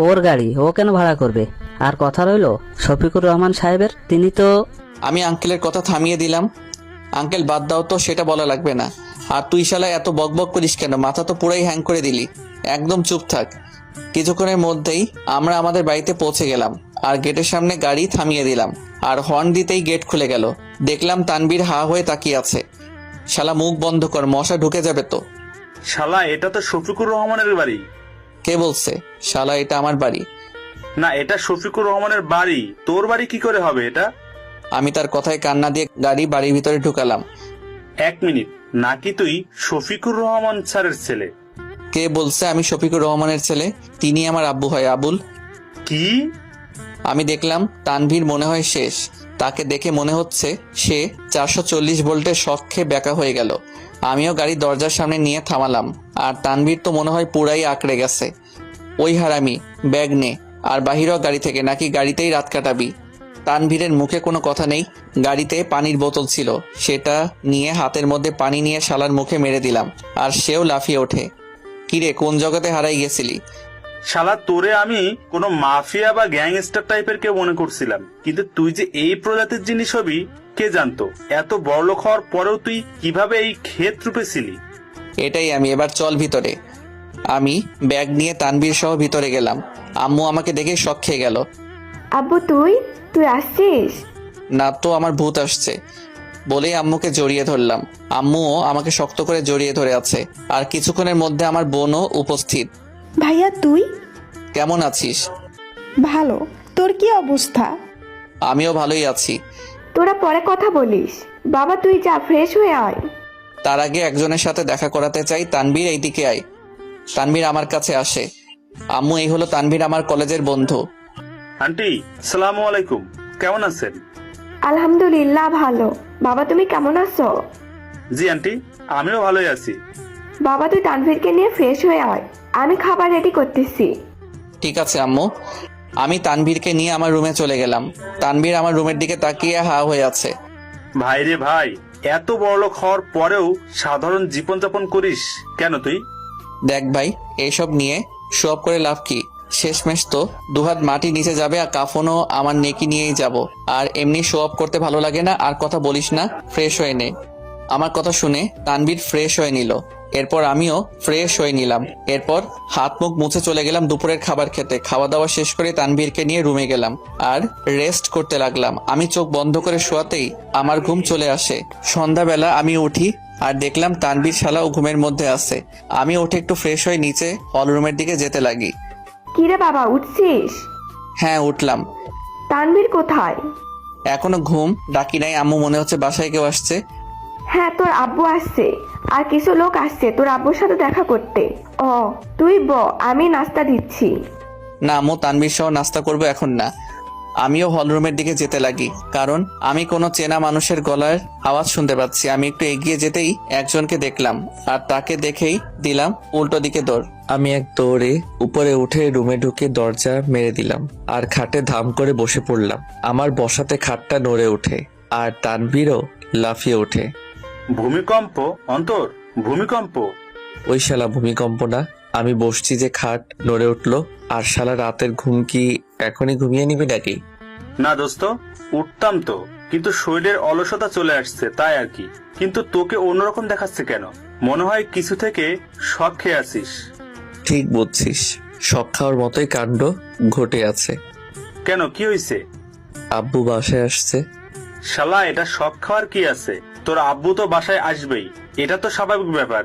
ওর গাড়ি ও কেন ভাড়া করবে? আর কথা রইল শফিকুর রহমান সাহেবের, তিনি তো। আমি আঙ্কেলের কথা থামিয়ে দিলাম। আঙ্কেল বাদ দাও তো, সেটা বলা লাগবে না। আর তুই শালা এত বকবক করিস কেন? মাথা তো পুরাই হ্যাং করে দিলি। একদম চুপ থাক। কিছুক্ষণের মধ্যেই আমরা আমাদের বাড়িতে পৌঁছে গেলাম আর গেটের সামনে গাড়ি থামিয়ে দিলাম। আর হর্ন দিতেই গেট খুলে গেল। দেখলাম তানবীর হা হয়ে তাকিয়ে আছে। শালা মুখ বন্ধ কর, মশা ঢুকে যাবে তো। শালা এটা তো শফিকুর রহমানের বাড়ি। কে বলছে? শালা এটা আমার বাড়ি। না, এটা শফিকুর রহমানের বাড়ি। তোর বাড়ি কি করে হবে এটা? আমি তার কথায় কান্না দিয়ে বাড়ির ভিতরে ঢুকালাম। এক মিনিট, নাকি তুই শফিকুর রহমান স্যারের ছেলে? কে বলছে আমি শফিকুর রহমানের ছেলে? তিনি আমার আব্বু হয়, আবুল। কি? আমি দেখলাম তানভীর মনে হয় শেষ। তাকে দেখে মনে হচ্ছে সে 440 ভোল্টের শখে ব্যাকা হয়ে গেল। আমিও গাড়ি দরজার সামনে নিয়ে থামালাম। আর তানভীর তো মনে হয় পুরাই আঁকড়ে গেছে। ওই হারামি, ব্যাগ নে আর বাহিরও গাড়ি থেকে, নাকি গাড়িতেই রাত কাটাবি? তানভীরের মুখে কোনো কথা নেই। গাড়িতে পানির বোতল ছিল, সেটা নিয়ে হাতের মধ্যে পানি নিয়ে শালার মুখে মেরে দিলাম। আর সেও লাফিয়ে ওঠে। কিরে, কোন জগতে হারাই গেছিলি? শালা তোরে আমি কোনো মাফিয়া বা গ্যাংস্টার টাইপের কেউ মনে করছিলাম, কিন্তু তুই যে এই প্রজাতির জিনিস হবি কে জানতো? এত বড়লোক হওয়ার পরেও তুই কিভাবে এই ক্ষেত রূপেছিলি? এটাই আমি। এবার চল ভিতরে। আমি ব্যাগ নিয়ে তানভীর সহ ভিতরে গেলাম। আম্মু আমাকে দেখে শক খেয়ে গেল। আব্বু তুই তুই আসছিস? না তো, আমার ভূত আসছে বলেই আম্মুকে জড়িয়ে ধরলাম। আম্মুও আমাকে শক্ত করে জড়িয়ে ধরে আছে। আর কিছুক্ষণের মধ্যে আমার বোনও উপস্থিত। ভাইয়া তুই? কেমন আছিস? ভালো। তোর কি অবস্থা? আমিও ভালোই আছি। তোরা পরে কথা বলিস। বাবা তুই যা, ফ্রেশ হয়ে আয়। তার আগে একজনের সাথে দেখা করাতে চাই। তানভীর, এইদিকে আয়। তানভীর আমার কাছে আসে। আম্মু, এই হলো তানভীর, আমার কলেজের বন্ধু। আন্টি, আসসালামু আলাইকুম। কেমন আছেন? আলহামদুলিল্লাহ ভালো। বাবা তুমি কেমন আছো? জি আন্টি, আমিও ভালোই আছি। বাবা তুই তানভীরকে নিয়ে ফ্রেশ হয়ে আয়, আমি খাবার রেডি করতেছি। ঠিক আছে আম্মু। আমি তানভীরকে নিয়ে আমার রুমে চলে গেলাম। তানভীর আমার রুমের দিকে তাকিয়ে হা হয়ে আছে। ভাই রে ভাই, এত বড়লোক হওয়ার পরেও সাধারণ জীবনযাপন করিস কেন তুই? দেখ ভাই, এইসব নিয়ে শো অফ করে লাভ কি? শেষমেশ তো দুহাত মাটি নিচে যাবে আর কাফনও আমার নেকি নিয়েই যাব। আর এমনি শো অফ করতে ভালো লাগে না। আর কথা বলিস না, ফ্রেশ হয়ে নে। আমার কথা শুনে তানভীর ফ্রেশ হয়ে নিল। এরপর আমিও ফ্রেশ হয়ে নিলাম। এরপর হাত মুখ মুছে চলে গেলাম দুপুরের খাবার খেতে। খাওয়া দাওয়া শেষ করে তানভীরকে নিয়ে রুমে গেলাম আর রেস্ট করতে লাগলাম। আমি চোখ বন্ধ করে শোয়াতেই আমার ঘুম চলে আসে। সন্ধ্যাবেলা আমি উঠি আর দেখলাম তানভীর শালাও ঘুমের মধ্যে আছে। আমি উঠে একটু ফ্রেশ হয়ে নিচে হল রুমের দিকে যেতে লাগি। কিরে বাবা উঠছিস? হ্যাঁ, উঠলাম। তানভীর কোথায়? এখনো ঘুম ডাকি নাই। আম্মু, মনে হচ্ছে বাসায় কেউ আসছে। হ্যাঁ তোর আব্বু আসছে, আর কিছু লোক আসছে তোর আব্বুর সাথে দেখা করতে। ও তুই আমি নাস্তা দিচ্ছি। না আম্মু, তানভীর সহ নাস্তা করবো এখন না। আমিও হল রুমের দিকে যেতে লাগি, কারণ আমি কোনো চেনা মানুষের গলার আওয়াজ শুনতে পাচ্ছি। আমি একটু এগিয়ে যেতেই একজনকে দেখলাম আর তাকে দেখেই দিলাম উল্টো দিকে দৌড়। আমি এক দৌড়ে উপরে উঠে রুমে ঢুকে দরজা মেরে দিলাম আর খাটে ধাম করে বসে পড়লাম। আমার বসাতে খাটটা নড়ে ওঠে আর তানভীরও লাফিয়ে ওঠে। ভূমিকম্প অন্তর, ভূমিকম্প? ওই শালা ভূমিকম্প না, আমি বসছি যে খাট নড়ে উঠলো। আর শালা রাতের ঘুম কি এখনই ঘুমিয়ে নিবি নাকি? না দোস্ত, উঠতাম তো, কিন্তু শরীরের অলসতা চলে আসছে তাই আর কি। কিন্তু তোকে অন্যরকম দেখাচ্ছে কেন? মনে হয় কিছু থেকে শখ খেয়ে আছিস। ঠিক বুঝছিস, শখ খাওয়ার মতোই কাণ্ড ঘটে আছে। কেন, কি হয়েছে? আব্বু বাসায় আসছে। শালা এটা শখ খাওয়ার কি আছে? তোর আব্বু তো বাসায় আসবেই, এটা তো স্বাভাবিক ব্যাপার।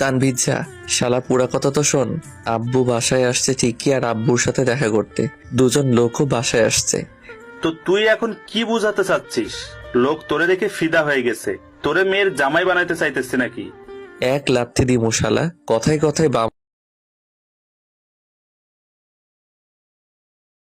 তানভীর যা, শালা পুরা কথা তো শোন। আব্বু বাসায় আসছে ঠিকই, আর আব্বুর সাথে দেখা করতে দুজন লোকও বাসায় আসছে। তো তুই এখন কি বুঝাতে চাচ্ছিস? লোক তোরে দেখে ফিদা হয়ে গেছে, তোরে মেয়ের জামাই বানাইতে চাইতেছে নাকি? এক লাথি দিমু শালা, কথায় কথায় বাম